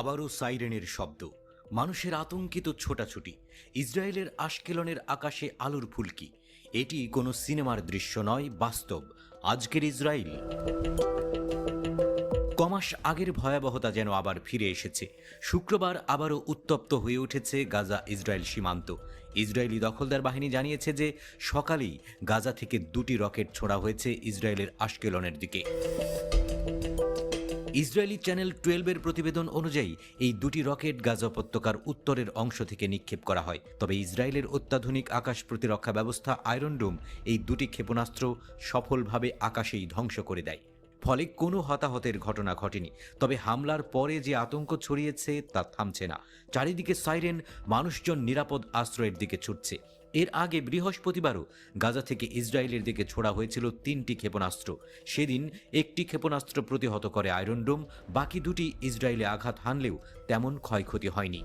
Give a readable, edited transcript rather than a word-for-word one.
আবারও সাইরেনের শব্দ, মানুষের আতঙ্কিত ছোটাছুটি, ইসরায়েলের আশকেলনের আকাশে আলোর ফুলকি। এটি কোনো সিনেমার দৃশ্য নয়, বাস্তব আজকের ইসরায়েল। কমাস আগের ভয়াবহতা যেন আবার ফিরে এসেছে। শুক্রবার আবারও উত্তপ্ত হয়ে উঠেছে গাজা ইসরায়েল সীমান্ত। ইসরায়েলি দখলদার বাহিনী জানিয়েছে যে সকালেই গাজা থেকে 2টি রকেট ছোড়া হয়েছে ইসরায়েলের আশকেলনের দিকে। ইসরায়েলি চ্যানেল 12-এর প্রতিবেদন অনুযায়ী এই 2টি রকেট গাজা উপত্যকার উত্তরের অংশ থেকে নিক্ষেপ করা হয়। তবে ইসরায়েলের অত্যাধুনিক আকাশ প্রতিরক্ষা ব্যবস্থা আয়রন ডোম এই 2টি ক্ষেপণাস্ত্র সফলভাবে আকাশেই ধ্বংস করে দেয়। ফলে কোনো হতাহতের ঘটনা ঘটেনি। তবে হামলার পরে যে আতঙ্ক ছড়িয়েছে তা থামছে না। চারিদিকে সাইরেন, মানুষজন নিরাপদ আশ্রয়ের দিকে ছুটছে। এর আগে বৃহস্পতিবারও গাজা থেকে ইসরায়েলের দিকে ছোড়া হয়েছিল 3টি ক্ষেপণাস্ত্র। সেদিন একটি ক্ষেপণাস্ত্র প্রতিহত করে আয়রন ডোম, বাকি 2টি ইসরায়েলে আঘাত হানলেও তেমন ক্ষয়ক্ষতি হয়নি।